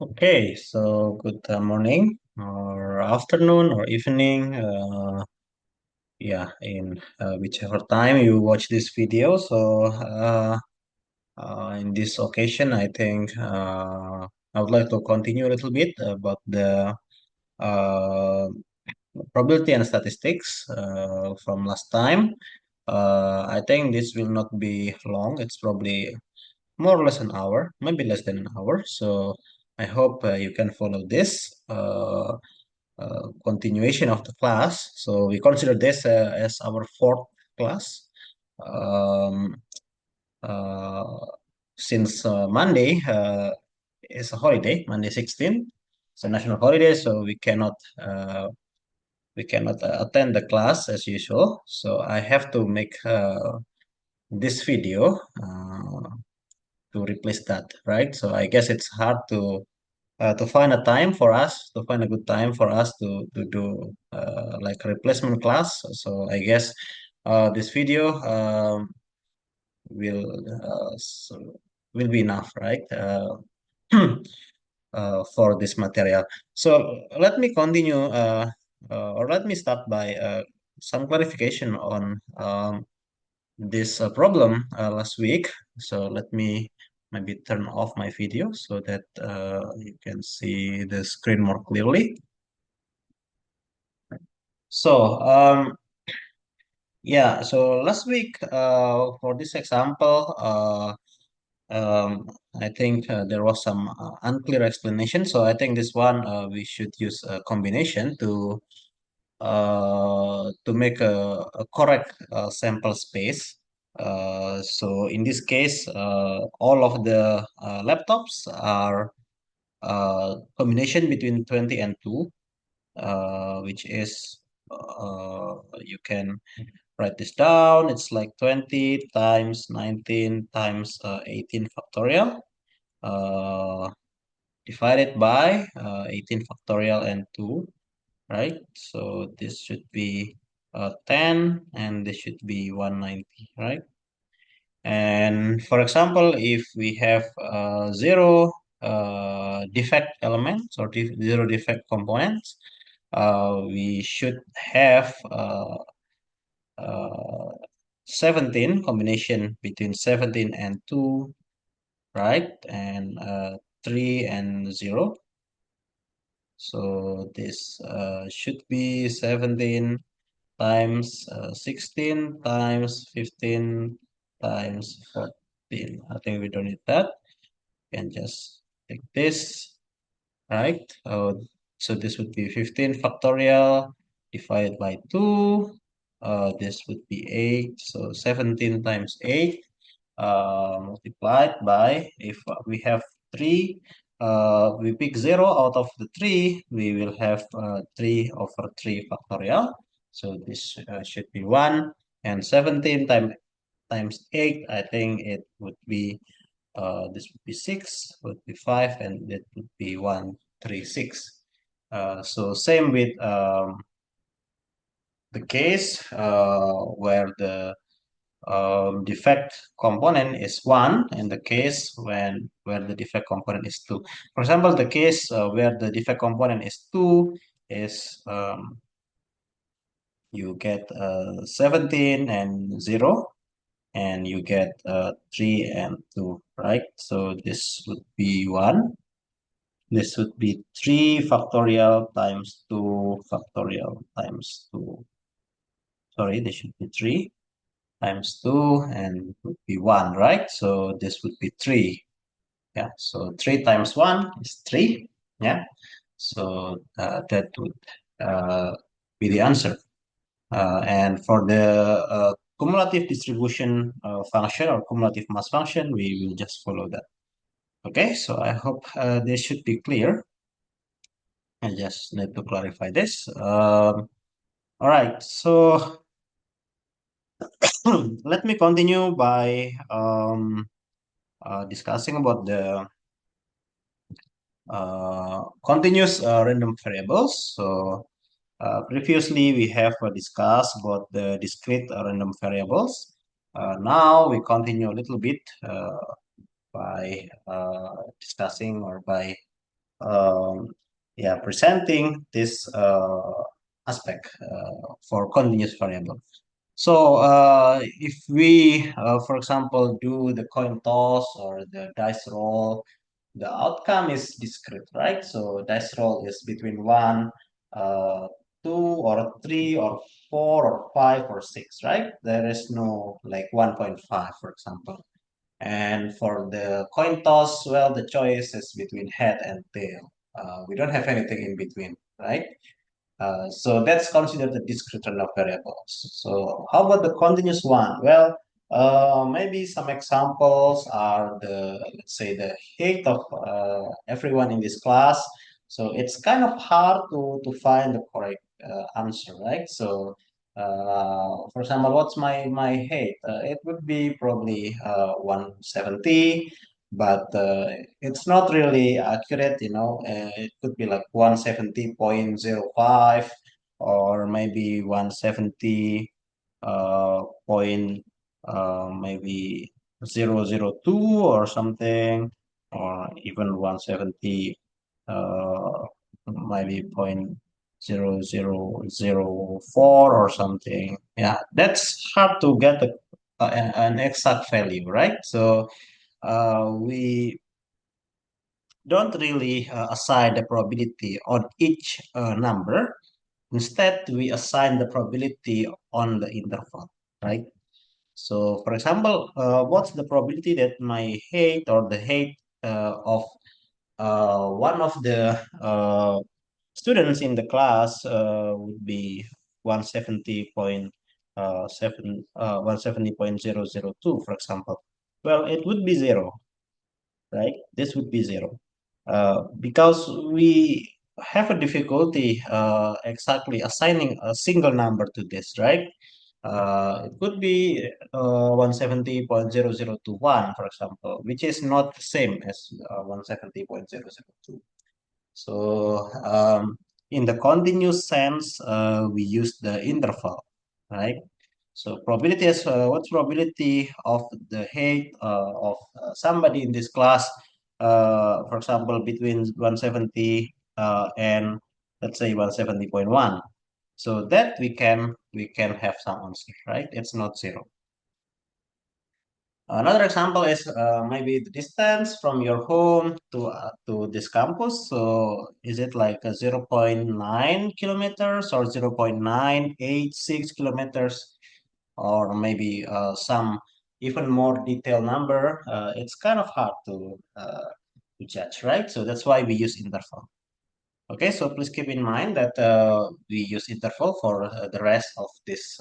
Okay, so good morning or afternoon or evening. Yeah, in whichever time you watch this video. In this occasion, I think I would like to continue a little bit about the uh, probability and statistics from last time. I think this will not be long. It's probably more or less an hour, maybe less than an hour. So I hope you can follow this. Continuation of the class. So we consider this as our fourth class. Um, uh, since Monday is a holiday, Monday 16, it's a national holiday, so we cannot attend the class as usual. So I have to make this video to replace that, right? So I guess it's hard to find a time for us to find a good time for us to do like a replacement class. So I guess this video will will be enough, right? For this material. So let me continue, or let me start by some clarification on this problem last week. So let me maybe turn off my video so that you can see the screen more clearly. So yeah, so last week for this example, I think there was some unclear explanation. So I think this one we should use a combination to make a correct sample space. So in this case, all of the laptops are combination between 20 and 2, which is you can write this down. It's like 20 times 19 times 18 factorial divided by 18 factorial and 2, right? So this should be 10 and this should be 190, right? And for example, if we have zero defect elements or zero defect components, we should have uh, 17 combination between 17 and 2, right? And 3 and 0. So this should be 17 times 16 times 15 times 14. I think we don't need that. We can just take this, right? So this would be 15 factorial divided by 2. This would be 8. So 17 times 8 multiplied by, if we have 3, we pick 0 out of the 3, we will have 3 over 3 factorial. So this should be 1. And 17 times 8, I think it would be, this would be 6, would be 5, and it would be 136. So same with the case where the defect component is 1, and the case where the defect component is 2. For example, the case where the defect component is 2 is you get 17 and 0, and you get 3 and 2, right? So this would be 1. This would be 3 factorial times 2 factorial times 2. Sorry, this should be 3 times 2 and would be 1, right? So this would be 3. Yeah, so 3 times 1 is 3. Yeah, so that would be the answer. And for the cumulative distribution function or cumulative mass function, we will just follow that. Okay, so I hope this should be clear. I just need to clarify this. All right, so let me continue by discussing about the continuous random variables. So previously we have discussed about the discrete random variables. Now we continue a little bit by discussing or by um, yeah, presenting this aspect for continuous variable. So if we, for example, do the coin toss or the dice roll, the outcome is discrete, right? So dice roll is between one, two, or three, or four, or five, or six, right? There is no like 1.5, for example. And for the coin toss, well, the choice is between head and tail. We don't have anything in between, right? So that's considered the discrete random variables. So how about the continuous one? Well, maybe some examples are let's say, the height of everyone in this class. So it's kind of hard to find the correct answer, right? So, for example, what's my height? It would be probably 170, but it's not really accurate, it could be like 170.05 or maybe 170 point maybe 002 or something, or even 170 maybe point 0004 or something. Yeah, that's hard to get an exact value, right? So we don't really assign the probability on each number. Instead, we assign the probability on the interval, right? So, for example, what's the probability that my height or the height of one of the students in the class would be 170.002, for example? Well, it would be zero, right? This would be zero. Because we have a difficulty exactly assigning a single number to this, right? It could be 170.0021, for example, which is not the same as 170.002. So in the continuous sense, we use the interval, right? So probability is what's probability of the height of somebody in this class, for example, between 170 and let's say 170.1. So that we can have some answer, right? It's not zero. Another example is maybe the distance from your home to this campus. So is it like a 0.9 kilometers or 0.986 kilometers, or maybe some even more detailed number? It's kind of hard to judge, right? So that's why we use interval. Okay, so please keep in mind that we use interval for the rest of this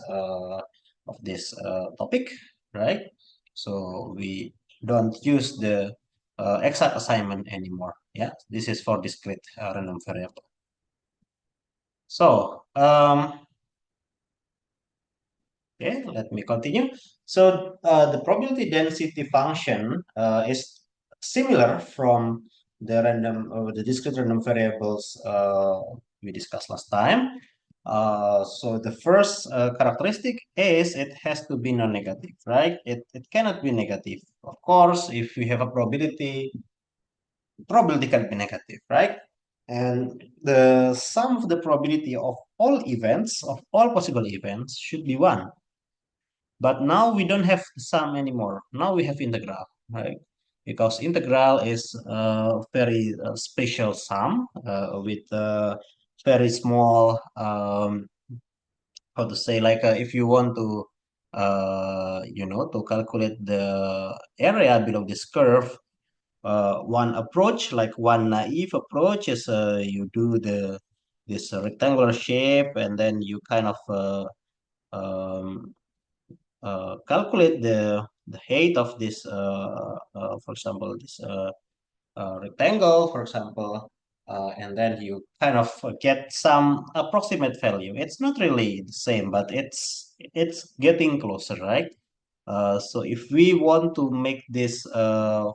topic, right? So we don't use the exact assignment anymore. Yeah, this is for discrete random variable. So okay, let me continue. So the probability density function is similar from the discrete random variables we discussed last time. So the first characteristic is it has to be non-negative, right? It cannot be negative. Of course, if you have a probability can be negative, right? And the sum of the probability of all possible events, should be one. But now we don't have the sum anymore. Now we have integral, right? Because integral is a very special sum with very small, how to say, like if you want to calculate the area below this curve, one approach, like one naive approach, is you do this rectangular shape, and then you kind of um, calculate the height of this, for example, this rectangle, for example, and then you kind of get some approximate value. It's not really the same, but it's getting closer, right? So if we want to make this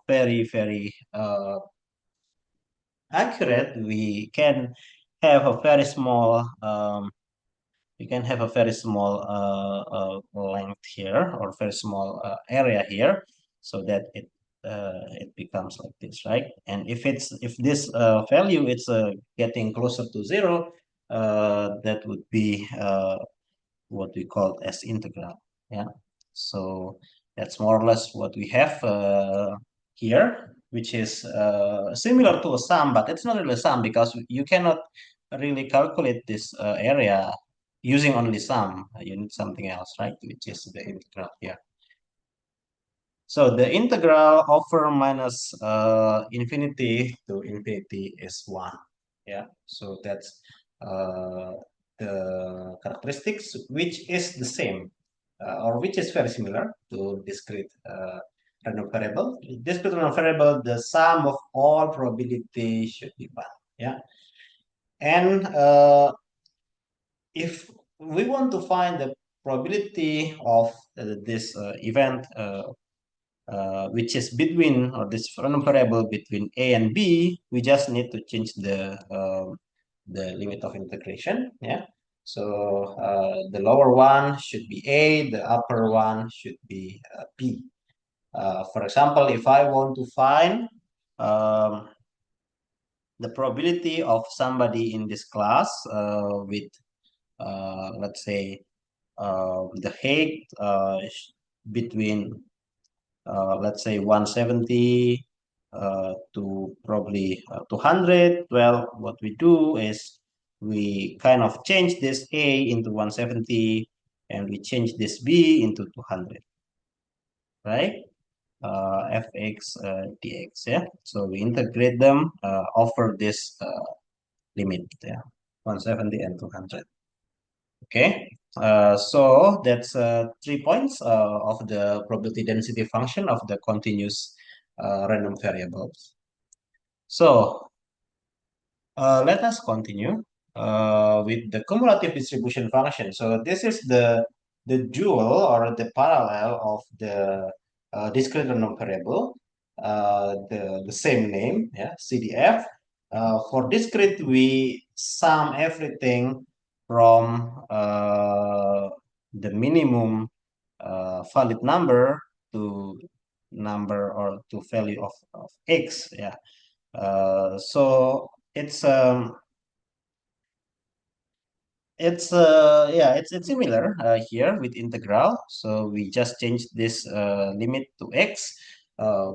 very, very accurate, have a very small we can have a very small length here, or very small area here, so that it becomes like this, right? And if this value it's getting closer to 0, that would be what we call as integral. Yeah. So that's more or less what we have here, which is similar to a sum, but it's not really a sum because you cannot really calculate this area using only sum. You need something else, right? Which is the integral here. So the integral over minus infinity to infinity is 1. Yeah, so that's uh, the characteristics which is the same or which is very similar to discrete random variable. Discrete random variable, the sum of all probability should be 1. Yeah, and if we want to find the probability of this event which is between or this random variable between a and b, we just need to change the limit of integration. Yeah. So the lower one should be a, the upper one should be b. For example, if I want to find the probability of somebody in this class with let's say the height between let's say 170 to probably 200. Well, what we do is we kind of change this A into 170 and we change this B into 200, right? Fx dx, yeah. So we integrate them over this limit, yeah, 170 and 200. Okay, so that's 3 points of the probability density function of the continuous random variables. So let us continue with the cumulative distribution function. So this is the dual or the parallel of the discrete random variable, the same name, yeah, CDF. For discrete, we sum everything from the minimum valid number to number or to value of x. Yeah. So it's similar here with integral. So we just change this limit to x.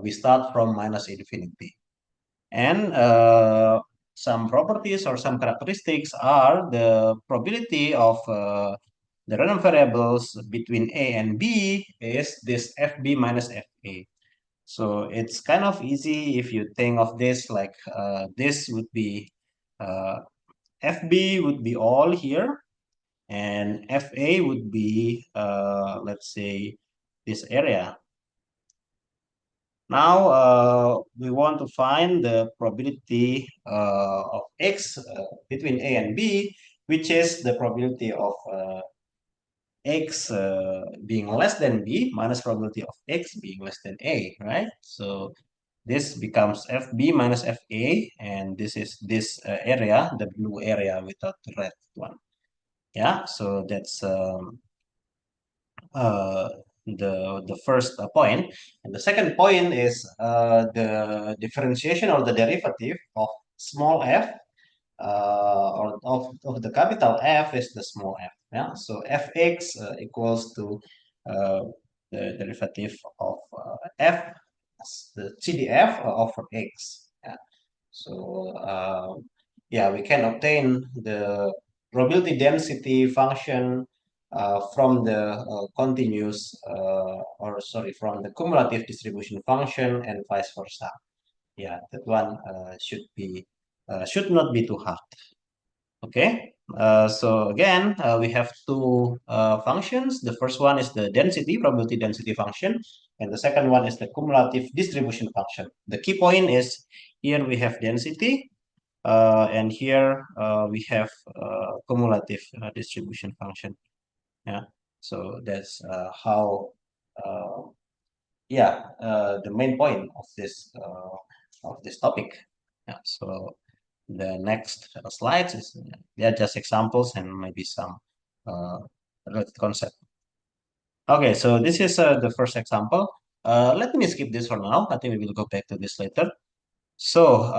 We start from minus infinity, and some properties or some characteristics are the probability of the random variables between a and b is this fb minus fa. So it's kind of easy if you think of this like this would be uh, FB would be all here, and FA would be, let's say, this area. Now we want to find the probability of X between A and B, which is the probability of X being less than B minus probability of X being less than A, right? So this becomes FB minus FA, and this is this area, the blue area without the red one. Yeah, so that's uh, the first point. And the second point is the differentiation or the derivative of small f or of the capital F is the small f. Yeah, so fx equals to uh, the derivative of f, the CDF over x. Yeah. So yeah, we can obtain the probability density function from the continuous or sorry, from the cumulative distribution function and vice versa. Yeah, that one should not be too hard. Okay. So again, we have two functions. The first one is the density, probability density function, and the second one is the cumulative distribution function. The key point is here we have density, and here we have cumulative distribution function. Yeah, so that's how yeah the main point of this topic. Yeah, so the next slides is yeah just examples and maybe some uh, related concept. Okay, so this is the first example. Let me skip this for now. I think we will go back to this later. So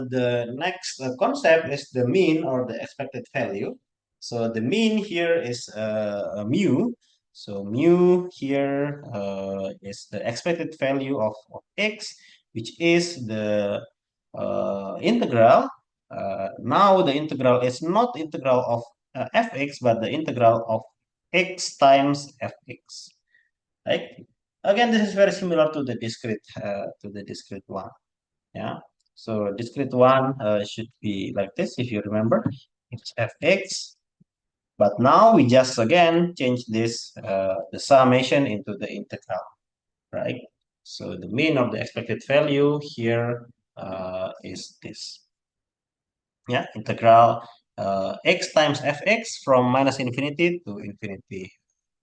the next concept is the mean or the expected value. So the mean here is mu. So mu here is the expected value of x, which is the integral. Now the integral is not integral of fx, but the integral of x times fx. Right? Again, this is very similar to the discrete one. Yeah. So discrete one should be like this, if you remember. It's fx, but now we just again change this the summation into the integral, right? So the mean of the expected value here is this. Yeah, integral x times fx from minus infinity to infinity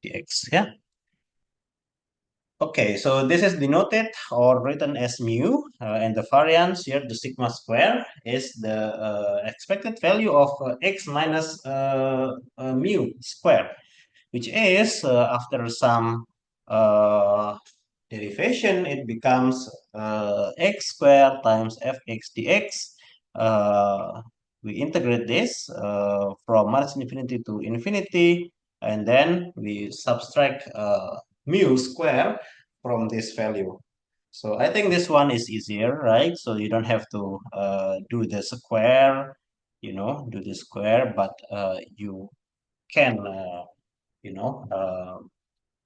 dx. Yeah. Okay, so this is denoted or written as mu, and the variance here, the sigma square, is the expected value of x minus mu square, which is after some uh, derivation, it becomes x squared times fx dx. We integrate this from minus infinity to infinity, and then we subtract mu square from this value. So I think this one is easier, right? So you don't have to do the square, do the square, but you can,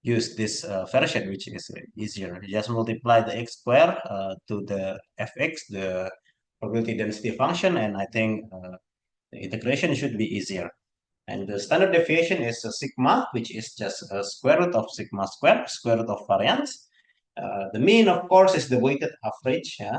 use this version, which is easier. You just multiply the x square to the fx, the probability density function, and I think the integration should be easier. And the standard deviation is a sigma, which is just a square root of sigma square root of variance. The mean, of course, is the weighted average. Yeah?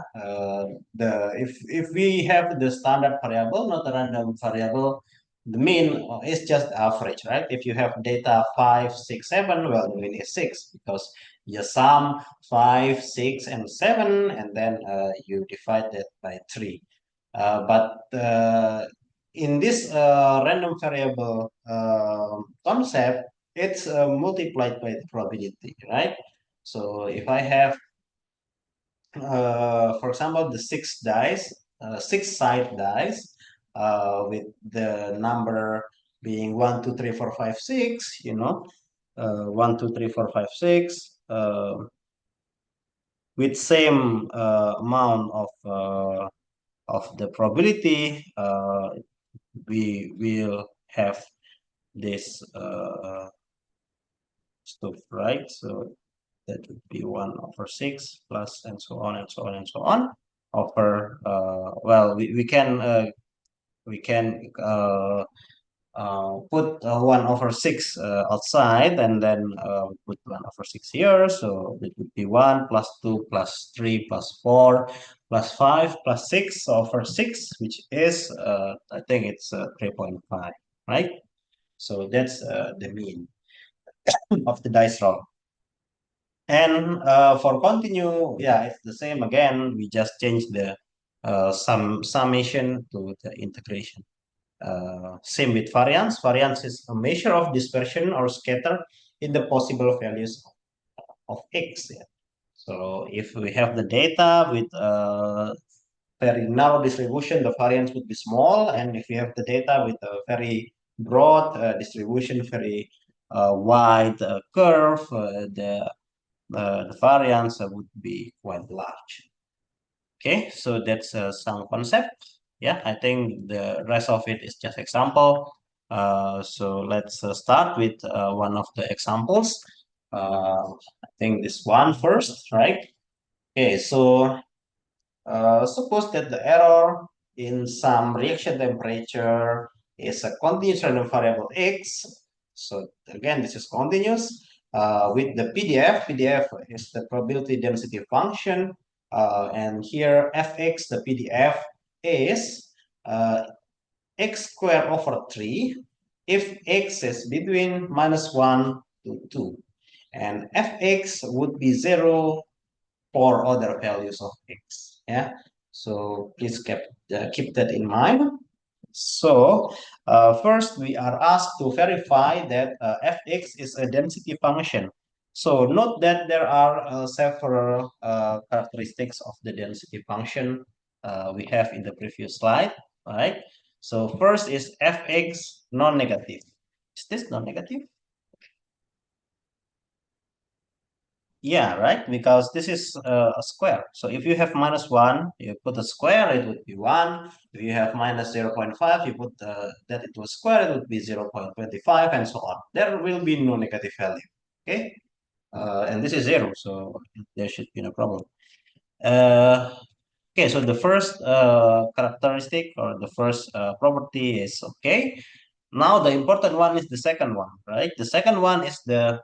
If we have the standard variable, not a random variable, the mean is just average, right? If you have data 5, 6, 7, well, the mean is 6 because you sum 5, 6, and 7, and then you divide that by 3. But in this random variable concept, it's multiplied by the probability, right? So if I have, for example, the six side dice, with the number being 1, 2, 3, 4, 5, 6, 1, 2, 3, 4, 5, 6, with same amount of the probability, we will have this stuff, right? So that would be 1 over 6 plus and so on and so on and so on over, well, we can put 1 over 6 outside, and then put 1 over 6 here. So it would be 1 plus 2 plus 3 plus 4 plus 5 plus 6 over 6, which is, I think it's 3.5, right? So that's the mean of the dice roll. And for continue, yeah, it's the same again. We just change the summation to the integration. Same with variance. Variance is a measure of dispersion or scatter in the possible values of x. Yeah. So if we have the data with a very narrow distribution, the variance would be small. And if we have the data with a very broad distribution, very wide curve, the variance would be quite large. Okay, so that's some concept. Yeah, I think the rest of it is just example. So let's start with one of the examples. I think this one first, right? Okay, so suppose that the error in some reaction temperature is a continuous random variable x. So again, this is continuous. With the PDF is the probability density function. And here fx, the PDF, is x squared over 3 if x is between -1 to 2. And fx would be 0 for other values of x. Yeah, so please keep that in mind. So first we are asked to verify that fx is a density function. So note that there are several characteristics of the density function we have in the previous slide, right? So first is fx non-negative. Is this non-negative? Yeah, right, because this is a square. So if you have -1, you put a square, it would be 1. If you have minus 0.5, you put that into a square, it would be 0.25, and so on. There will be no negative value, okay? And this is 0, so there should be no problem. Uh, okay, so the first characteristic or the first property is okay. Now the important one is the second one, right? The second one is the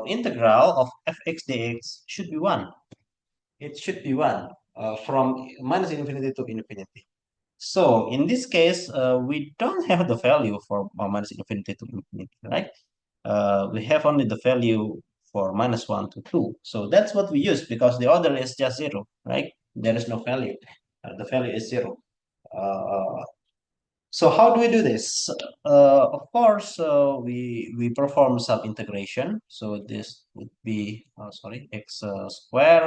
integral of fx dx should be 1. It should be 1 from minus infinity to infinity. So in this case, we don't have the value for minus infinity to infinity, right? We have only the value for -1 to 2. So that's what we use because the order is just 0, right? There is no value. The value is 0. Uh, so how do we do this? Of course, we perform some integration. So this would be, sorry, x square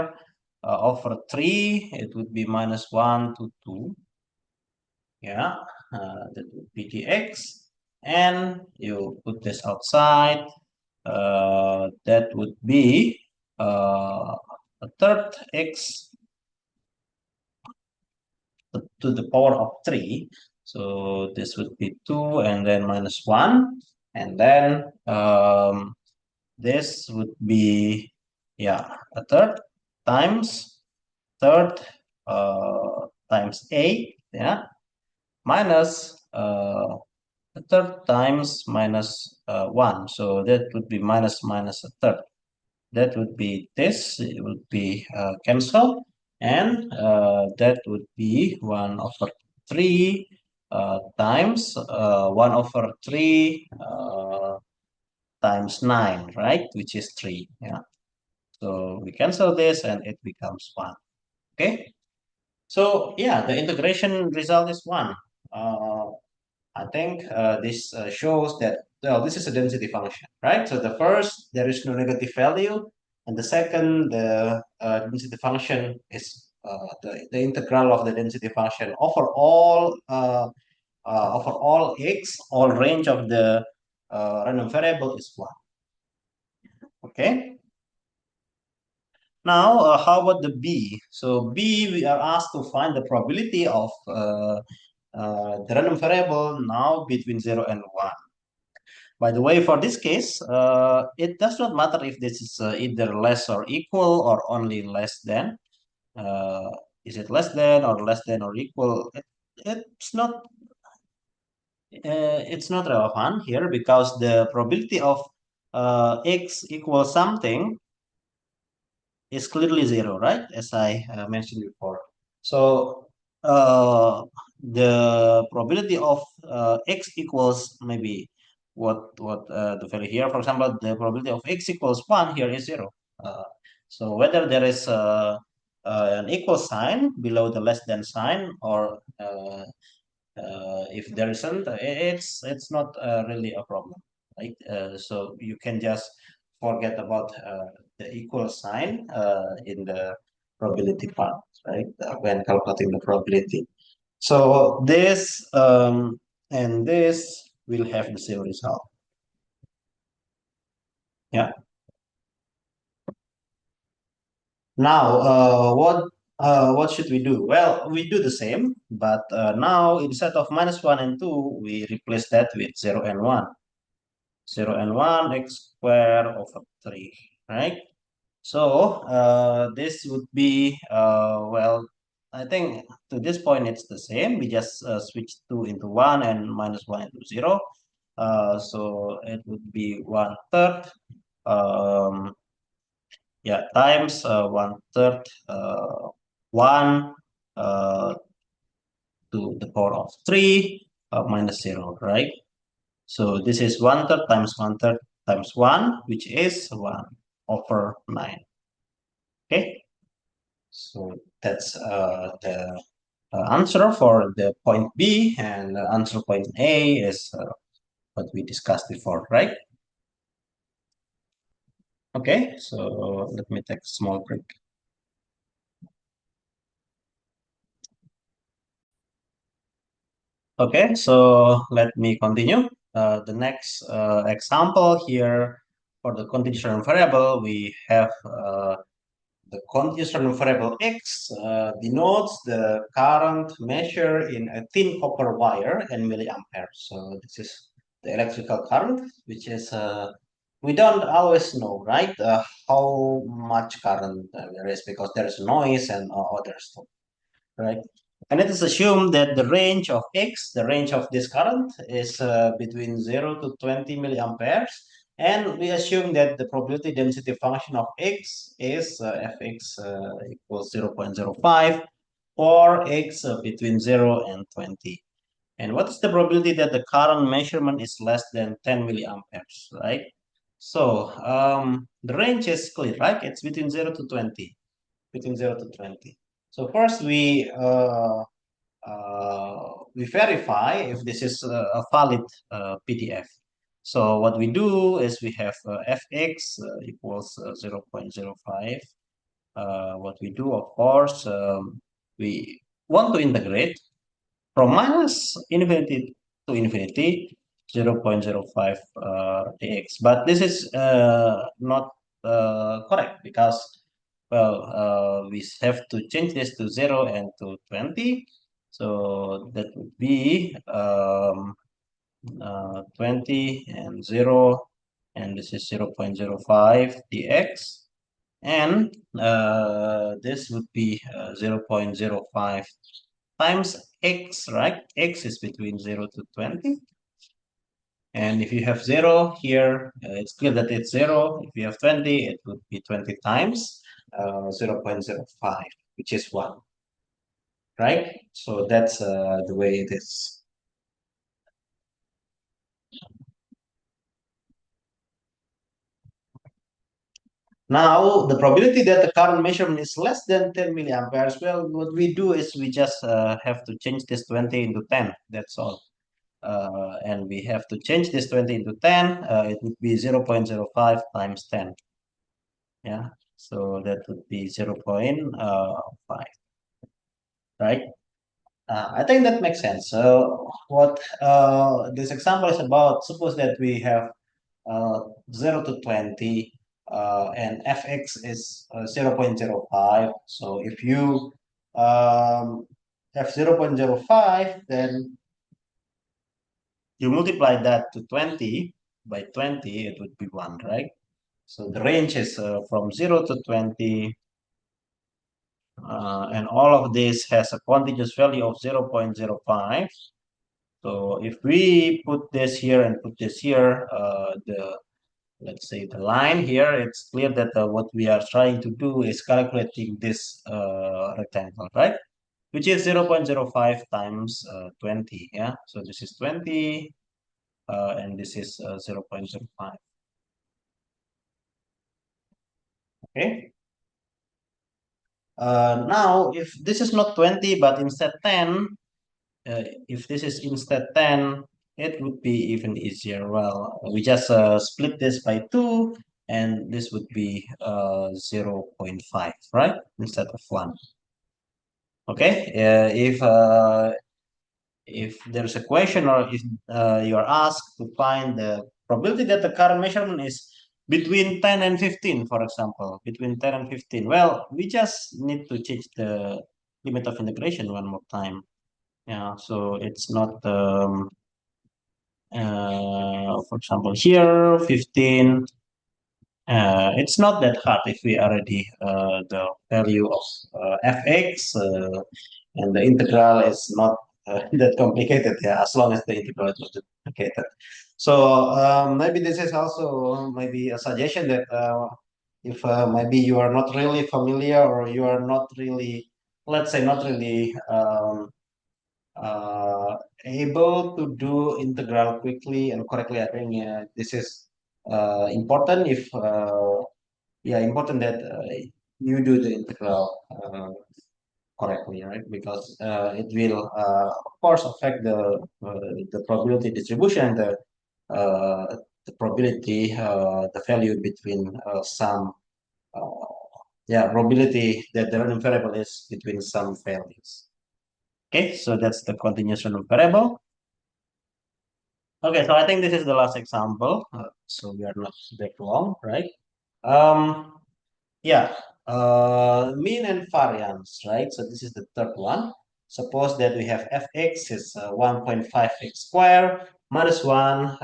over 3. It would be -1 to 2. Yeah, that would be dx. And you put this outside. That would be a third x to the power of 3. So this would be 2 and then -1. And then this would be, yeah, a third times third times 8, yeah, minus a third times minus 1. So that would be minus a third. That would be this. It would be cancelled. And that would be 1 over 3 times 1 over 3 times 9, right? Which is 3. Yeah. So we cancel this and it becomes 1. Okay. So yeah, the integration result is 1. I think this shows that, well, this is a density function, right? So the first, there is no negative value. And the second, the density function is the integral of the density function over all x, all range of the random variable is 1. Okay. Now, how about the B? So B, we are asked to find the probability of the random variable now between 0 and 1. By the way, for this case, it does not matter if this is either less or equal or only less than. Uh, is it less than or equal? It's not relevant here because the probability of x equals something is clearly 0, right? As I mentioned before. So the probability of x equals maybe what the value here. For example, the probability of x equals 1 here is 0. So whether there is an equal sign below the less than sign or if there isn't, it's not really a problem, right? So you can just forget about the equal sign in the probability part, right? When calculating the probability. So this and this will have the same result. Yeah. Now, what should we do? Well, we do the same, but now instead of -1 and 2, we replace that with 0 and 1. 0 and 1 x squared over 3, right? So this would be, well, I think to this point it's the same. We just switch 2 into 1 and -1 into 0. So it would be 1/3, yeah, times 1/3 1 uh, to the power of 3 minus 0, right? So this is 1/3 times 1/3 times 1, which is 1 over 9. Okay, so that's the answer for the point B, and the answer point A is what we discussed before, right? Okay, so let me take a small break. Okay, so let me continue. The next example here for the conditional variable, we have the conditional variable x denotes the current measured in a thin copper wire in milliamperes. So this is the electrical current, which is we don't always know, right? How much current there is because there is noise and other stuff, right? And it is assumed that the range of x, the range of this current, is between 0 to 20 milliamperes. And we assume that the probability density function of x is fx equals 0.05 for x between 0 and 20. And what is the probability that the current measurement is less than 10 milliamperes, right? So the range is clear, right? It's between 0 to 20, between 0 to 20. So first we verify if this is a valid PDF. So what we do is we have fx equals 0.05. What we do, of course, we want to integrate from minus infinity to infinity 0.05 dx. But this is not correct because, well, we have to change this to 0 and to 20. So that would be 20 and 0, and this is 0.05 dx. And this would be 0.05 times x, right? X is between 0 to 20. And if you have 0 here, it's clear that it's 0. If you have 20, it would be 20 times 0.05, which is 1, right? So that's the way it is. Now, the probability that the current measurement is less than 10 milliamperes, well, what we do is we just have to change this 20 into 10. That's all. And we have to change this 20 into 10. It would be 0.05 times 10. Yeah, so that would be 0.5, right? I think that makes sense. So what this example is about, suppose that we have 0 to 20 and fx is 0.05. So if you have 0.05, then you multiply that to 20 by 20, it would be 1, right? So the range is from 0 to 20, and all of this has a continuous value of 0.05. So if we put this here and put this here, let's say the line here, it's clear that what we are trying to do is calculating this rectangle, right? Which is 0.05 times 20, yeah? So this is 20, and this is 0.05, okay? Now, if this is not 20, but instead 10, if this is instead 10, it would be even easier. Well, we just split this by 2, and this would be 0.5, right? Instead of 1. Okay, if there's a question or if you are asked to find the probability that the current measurement is between 10 and 15, for example, between 10 and 15, well, we just need to change the limit of integration one more time. Yeah, so it's not, for example, here, 15, it's not that hard if we already the value of fx, and the integral is not that complicated, yeah, as long as the integral is not complicated. So maybe this is also maybe a suggestion that if maybe you are not really familiar or you are not really, let's say, not really uh, able to do integral quickly and correctly, I think this is important. If yeah, important that you do the integral correctly, right? Because it will, of course, affect the probability distribution, the the probability, the value between some, uh, yeah, probability that the random variable is between some values. Okay, so that's the continuous random variable. Okay, so I think this is the last example. So we are not that long, right? Um, yeah, mean and variance, right? So this is the third one. Suppose that we have fx is 1.5x squared minus 1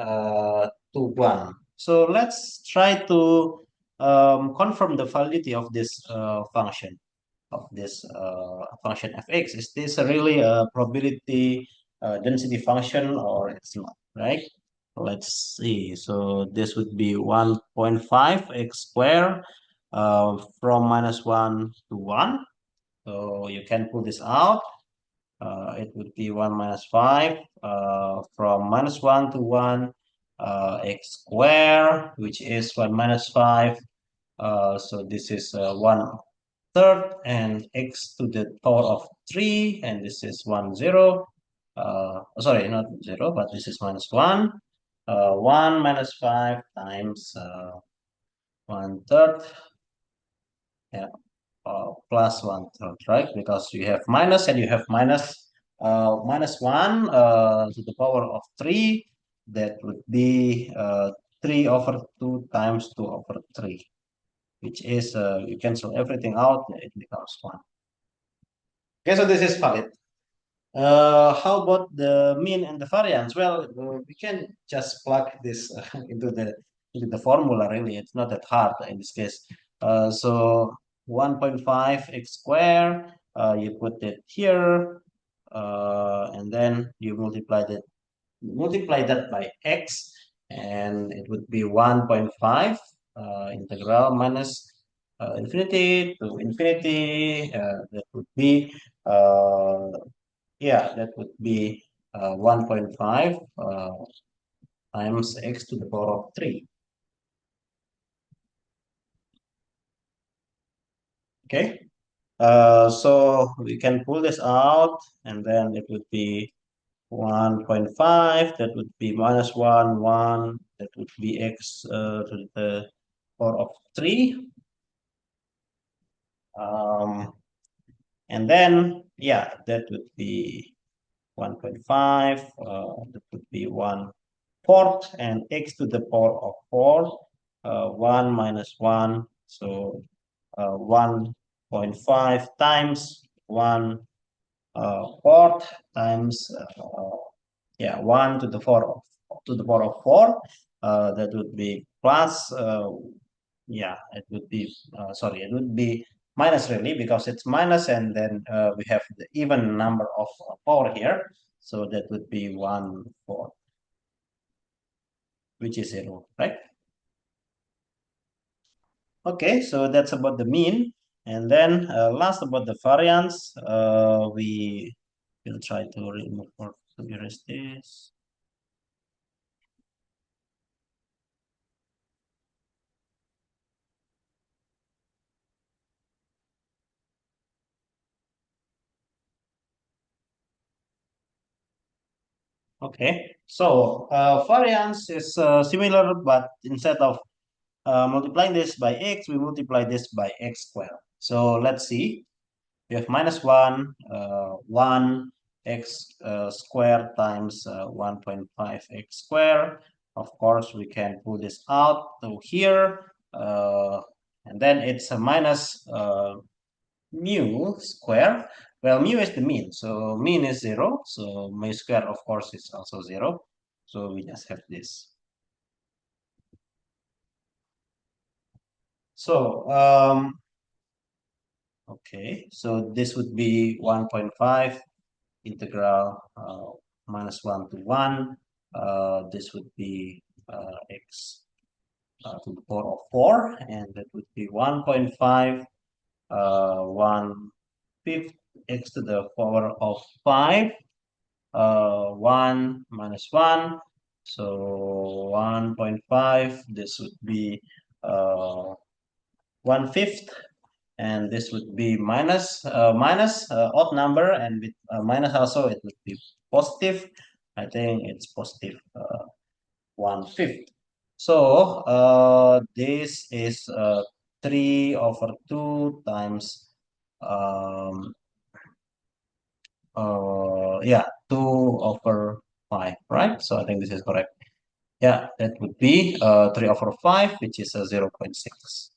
to 1. So let's try to confirm the validity of this function, of this function fx. Is this really a probability density function or it's not, right? Let's see. So this would be 1.5 x squared from minus 1 to 1. So you can pull this out. It would be 1 minus 5 from minus 1 to 1 x squared, which is 1 minus 5. So this is 1 third and x to the power of 3, and this is 1 0. Sorry, not 0, but this is minus 1. 1 minus 5 times 1 third, yeah, plus 1 third, right? Because you have minus and you have minus 1 to the power of 3. That would be 3 over 2 times 2 over 3, which is, you cancel everything out, it becomes 1. Okay, so this is valid. How about the mean and the variance? Well, we can just plug this into the formula. Really, it's not that hard in this case. So 1.5 x squared. You put it here, and then you multiply that by x, and it would be 1.5 integral minus infinity to infinity. That would be uh, yeah, that would be 1.5 times x to the power of 3. Okay, so we can pull this out, and then it would be 1.5. That would be minus 1, 1. That would be x to the power of 3. Um, and then, yeah, that would be 1.5. That would be 1 fourth, and x to the power of 4, 1 minus 1, so 1.5 times 1 fourth times, yeah, 1 to the power of 4, that would be plus, yeah, it would be, sorry, it would be minus really, because it's minus, and then we have the even number of power here, so that would be 1 4, which is 0, right? Okay, so that's about the mean. And then last about the variance, we will try to remove or to erase this. Okay, so variance is similar, but instead of multiplying this by x, we multiply this by x squared. So let's see. We have minus 1, 1 x squared times 1.5 x squared. Of course, we can pull this out to here. And then it's a minus mu square. Well, mu is the mean. So mean is 0. So mu square, of course, is also 0. So we just have this. So, okay. So this would be 1.5 integral minus 1 to 1. This would be x to the power of 4, and that would be 1.5, 1 fifth x to the power of 5, 1 minus 1. So 1.5, this would be 1 fifth, and this would be minus odd number, and with minus also it would be positive. I think it's positive 1 fifth. So this is 3 over 2 times um, yeah, 2 over 5, right? So I think this is correct. Yeah, that would be 3 over 5, which is 0.6.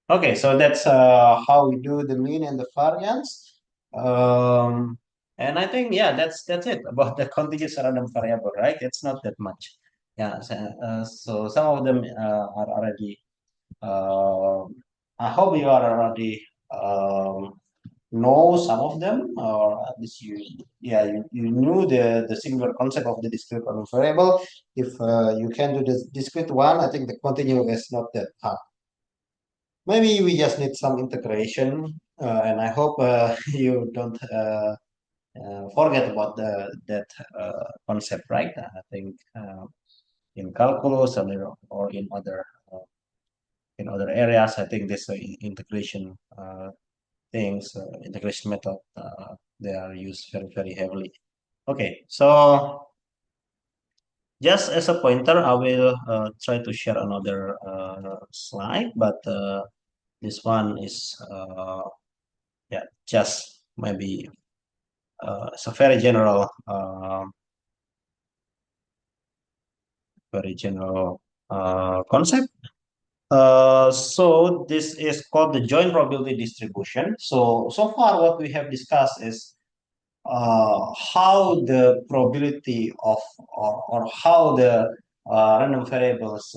Okay, so that's how we do the mean and the variance. Um, and I think, yeah, that's it about the continuous random variable, right? It's not that much. Yeah, so some of them are already, uh, I hope you are already know some of them, or at least yeah, you knew the singular concept of the discrete random variable. If you can do the discrete one, I think the continuous is not that hard. Maybe we just need some integration, and I hope you don't forget about that concept, right? I think in calculus or in other areas, I think this integration things, integration method, they are used very, very heavily. Okay, so just as a pointer, I will try to share another slide, but this one is yeah, just maybe it's a very general concept. So this is called the joint probability distribution. So far what we have discussed is how the probability of or how the random variables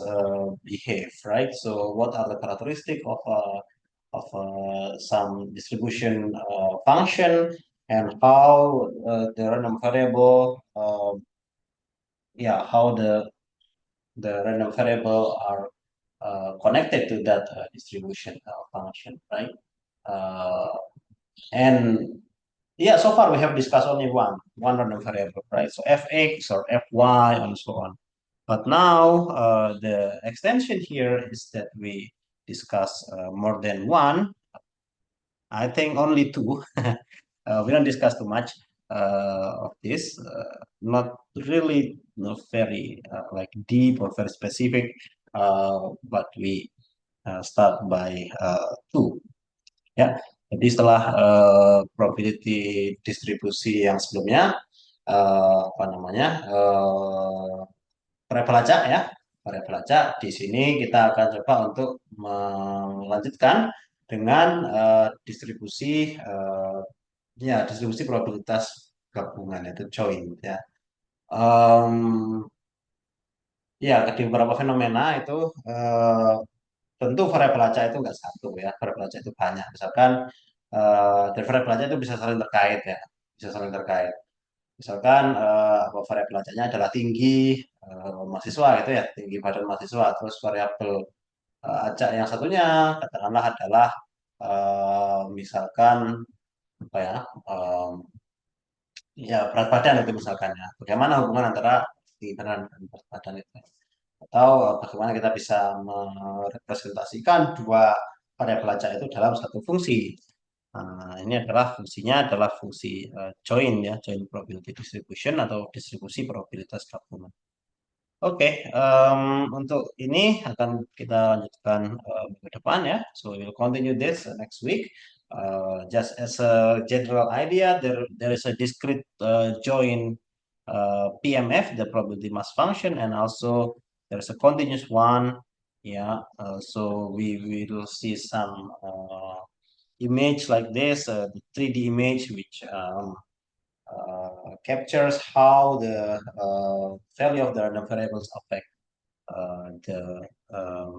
behave, right? So what are the characteristics of some distribution function, and how the random variable, yeah, how the random variable are connected to that distribution function, right? Uh, and yeah, so far we have discussed only one random variable, right? So fx or fy and so on. But now the extension here is that we discuss more than one. I think only two. We don't discuss too much of this. Not really, not very like deep or very specific. But we start by two. Ya, jadi setelah probability distribusi yang sebelumnya, apa namanya, pelacak ya, pelacak. Di sini kita akan coba untuk melanjutkan dengan distribusi ya distribusi probabilitas gabungan itu joint ya. Em, ya di beberapa fenomena itu tentu variabel pelacak itu nggak satu ya, variabel pelacak itu banyak. Misalkan dari variabel pelacak itu bisa saling terkait ya, bisa saling terkait. Misalkan apa variabel pelacaknya adalah tinggi mahasiswa gitu ya, tinggi badan mahasiswa. Terus variabel acak yang satunya katakanlah adalah misalkan apa ya, ya berat badan itu misalkan ya. Bagaimana hubungan antara tinggi badan dan berat badan itu? Atau bagaimana kita bisa merepresentasikan dua variabel pelacak itu dalam satu fungsi. Nah, ini adalah fungsinya adalah fungsi join ya, join probability distribution atau distribusi probabilitas gabungan. Oke, untuk ini akan kita lanjutkan minggu depan ya. So we will continue this next week. Just as a general idea, there is a discrete join PMF, the probability mass function, and also there is a continuous one. Yeah, so we will see some image like this, the 3D image, which captures how the value of the random variables affect the uh,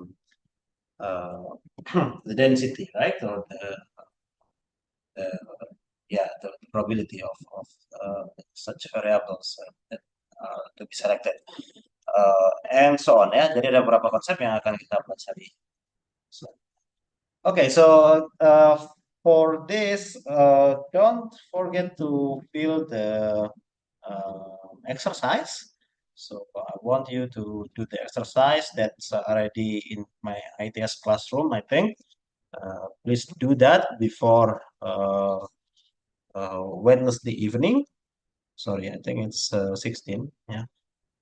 the density, right? Or the yeah, the probability of such variables that to be selected, and so on ya. Jadi ada beberapa konsep yang akan kita pelajari. So, okay, so for this, don't forget to fill the exercise. So I want you to do the exercise that's already in my ITS classroom, I think. Please do that before Wednesday evening. Sorry, I think it's 16. Yeah.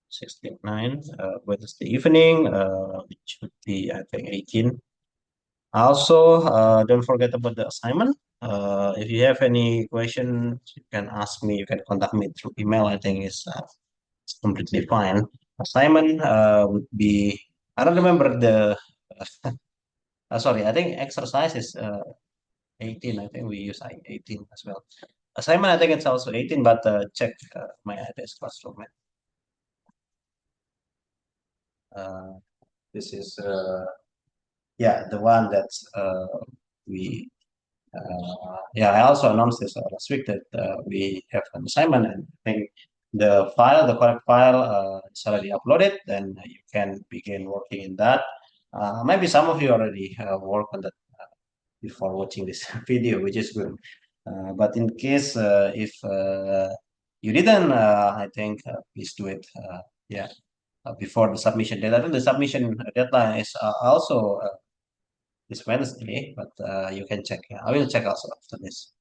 16, 9, Wednesday evening, it should be, I think, 18. Also, don't forget about the assignment. If you have any questions, you can ask me. You can contact me through email. I think it's completely fine. Assignment would be, I don't remember the, sorry, I think exercise is 18. I think we use 18 as well. Assignment, I think it's also 18, but check my ITS classroom. Uh, this is, yeah, the one that we yeah, I also announced this last week that we have an assignment, and I think the correct file is already uploaded. Then you can begin working in that. Maybe some of you already work on that before watching this video, which is good. But in case if you didn't, I think please do it. Yeah, before the submission deadline. I think the submission deadline is also this Wednesday, but you can check. Yeah, I will check also after this.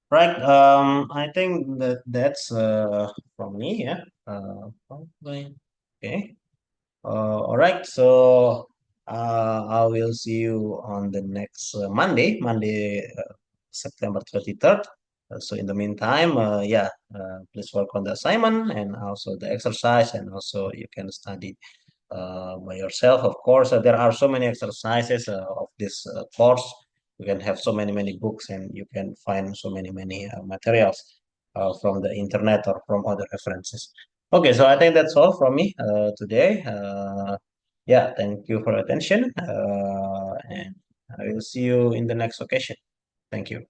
Right. I think that's from me. Yeah. Probably. Okay. All right. So I will see you on the next Monday, September 23rd. So in the meantime, yeah, please work on the assignment and also the exercise, and also you can study by yourself. Of course, there are so many exercises of this course. You can have so many books, and you can find so many materials from the internet or from other references. Okay, so I think that's all from me today. Yeah, thank you for your attention, and I will see you in the next occasion. Thank you.